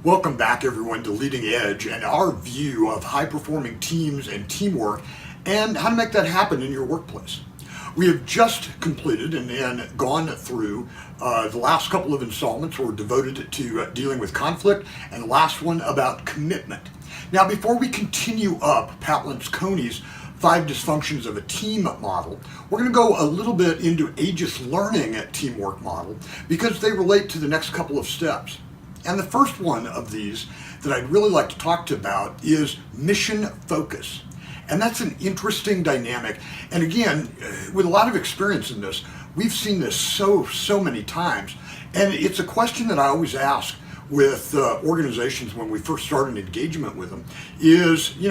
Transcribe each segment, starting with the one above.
Welcome back, everyone, to Leading Edge and our view of high-performing teams and teamwork and how to make that happen in your workplace. We have just completed and gone through the last couple of installments were devoted to dealing with conflict, and the last one about commitment. Now, before we continue up Pat Lencioni's 5 dysfunctions of a team model, we're going to go a little bit into Aegis learning teamwork model because they relate to the next couple of steps. And the first one of these that I'd really like to talk to about is mission focus. And that's an interesting dynamic. And again, with a lot of experience in this, we've seen this so many times. And it's a question that I always ask with organizations when we first start an engagement with them is, do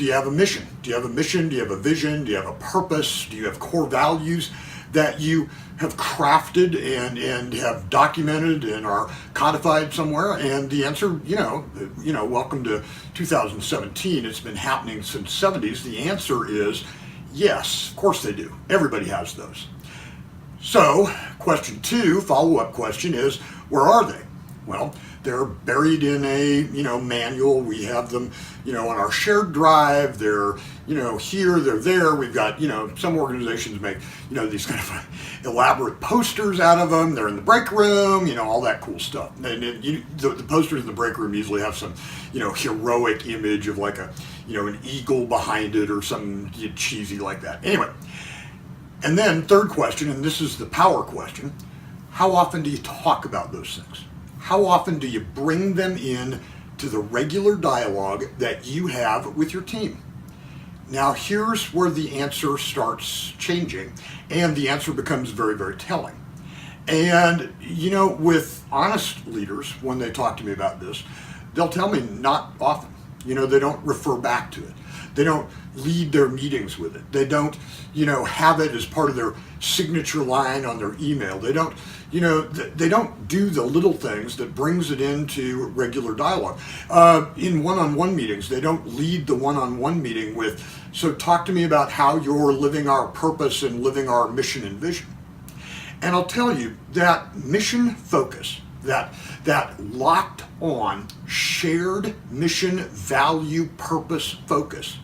you have a mission? Do you have a mission? Do you have a vision? Do you have a purpose? Do you have core values that you have crafted and have documented and are codified somewhere? And the answer, welcome to 2017. It's been happening since 70s. The answer is yes, of course they do. Everybody has those. So question 2, follow-up question is, where are they? Well, they're buried in a, manual. We have them, on our shared drive. They're, here, they're there. We've got, some organizations make, these kind of elaborate posters out of them. They're in the break room, all that cool stuff. And the posters in the break room usually have some, heroic image of like an eagle behind it or something cheesy like that. Anyway, and then third question, and this is the power question, how often do you talk about those things? How often do you bring them in to the regular dialogue that you have with your team? Now, here's where the answer starts changing, and the answer becomes very, very telling. And, with honest leaders, when they talk to me about this, they'll tell me not often. They don't refer back to it. They don't lead their meetings with it. They don't, have it as part of their signature line on their email. They don't, they don't do the little things that brings it into regular dialogue. In one-on-one meetings, they don't lead the one-on-one meeting with, so talk to me about how you're living our purpose and living our mission and vision. And I'll tell you that mission focus, that locked on shared mission, value, purpose focus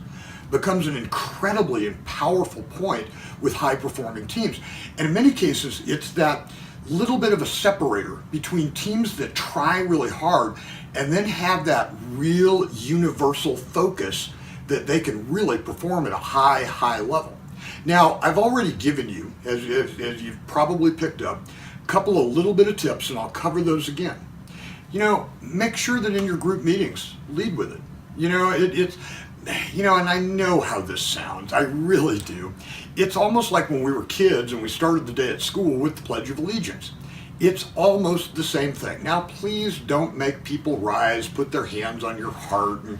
becomes an incredibly and powerful point with high-performing teams. And in many cases, it's that little bit of a separator between teams that try really hard and then have that real universal focus that they can really perform at a high level. Now, I've already given you, as you've probably picked up, a couple of little bit of tips, and I'll cover those again. Make sure that in your group meetings, lead with it. And I know how this sounds, I really do. It's almost like when we were kids and we started the day at school with the Pledge of Allegiance. It's almost the same thing. Now, please don't make people rise, put their hands on your heart, and,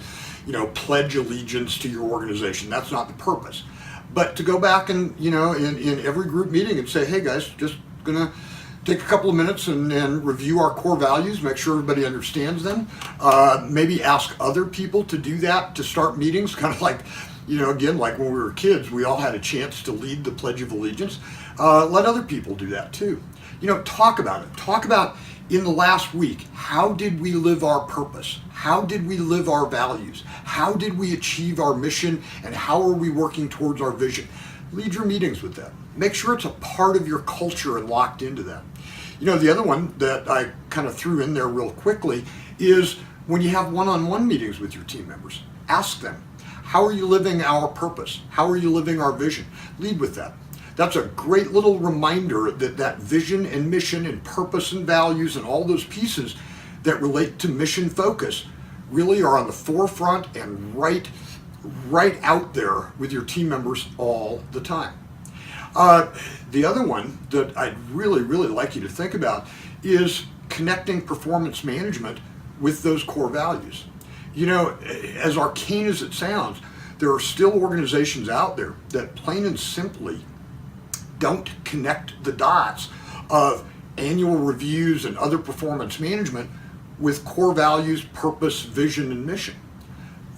pledge allegiance to your organization. That's not the purpose. But to go back and, in every group meeting and say, hey guys, just gonna take a couple of minutes and review our core values, make sure everybody understands them. Maybe ask other people to do that to start meetings, kind of like, again, like when we were kids, we all had a chance to lead the Pledge of Allegiance. Let other people do that too. Talk about it. Talk about in the last week, how did we live our purpose? How did we live our values? How did we achieve our mission? And how are we working towards our vision? Lead your meetings with that. Make sure it's a part of your culture and locked into that. The other one that I kind of threw in there real quickly is when you have one-on-one meetings with your team members, ask them, how are you living our purpose? How are you living our vision? Lead with that. That's a great little reminder that vision and mission and purpose and values and all those pieces that relate to mission focus really are on the forefront and right out there with your team members all the time. The other one that I'd really like you to think about is connecting performance management with those core values. As arcane as it sounds, there are still organizations out there that plain and simply don't connect the dots of annual reviews and other performance management with core values, purpose, vision, and mission.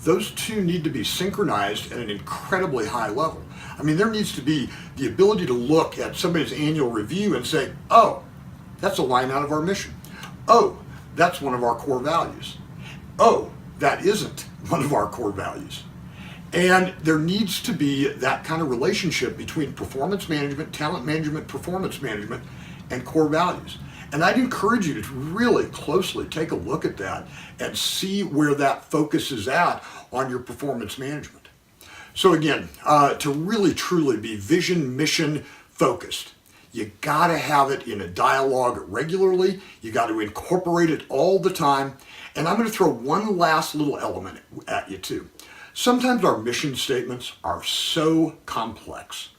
Those two need to be synchronized at an incredibly high level. I mean, there needs to be the ability to look at somebody's annual review and say, oh, that's a line out of our mission. Oh, that's one of our core values. Oh, that isn't one of our core values. And there needs to be that kind of relationship between performance management, talent management, performance management, and core values. And I'd encourage you to really closely take a look at that and see where that focus is at on your performance management. So again, to really truly be vision, mission focused, you gotta have it in a dialogue regularly. You gotta incorporate it all the time. And I'm gonna throw one last little element at you too. Sometimes our mission statements are so complex.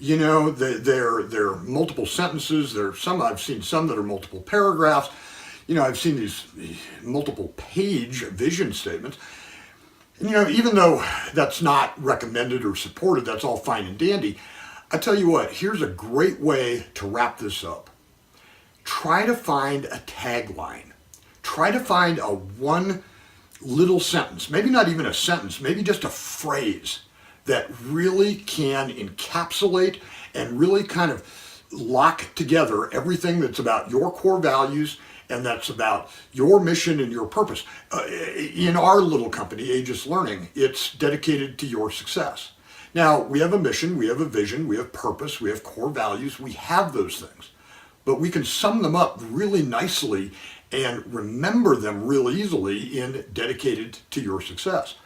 You know, they're multiple sentences. I've seen some that are multiple paragraphs. You know, I've seen these multiple page vision statements. And, you know, even though that's not recommended or supported, that's all fine and dandy. I tell you what, here's a great way to wrap this up. Try to find a tagline. Try to find a one little sentence, maybe not even a sentence, maybe just a phrase that really can encapsulate and really kind of lock together everything that's about your core values and that's about your mission and your purpose. In our little company, Aegis Learning, it's dedicated to your success. Now, we have a mission, we have a vision, we have purpose, we have core values, we have those things. But we can sum them up really nicely and remember them real easily in dedicated to your success.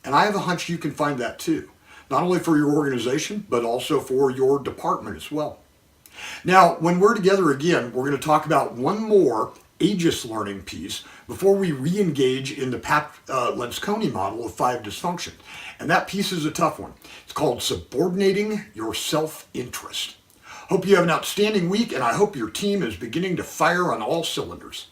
And I have a hunch you can find that too, not only for your organization, but also for your department as well. Now, when we're together again, we're going to talk about one more Aegis learning piece before we re-engage in the Pat Lencioni model of 5 dysfunction. And that piece is a tough one. It's called subordinating your self-interest. Hope you have an outstanding week, and I hope your team is beginning to fire on all cylinders.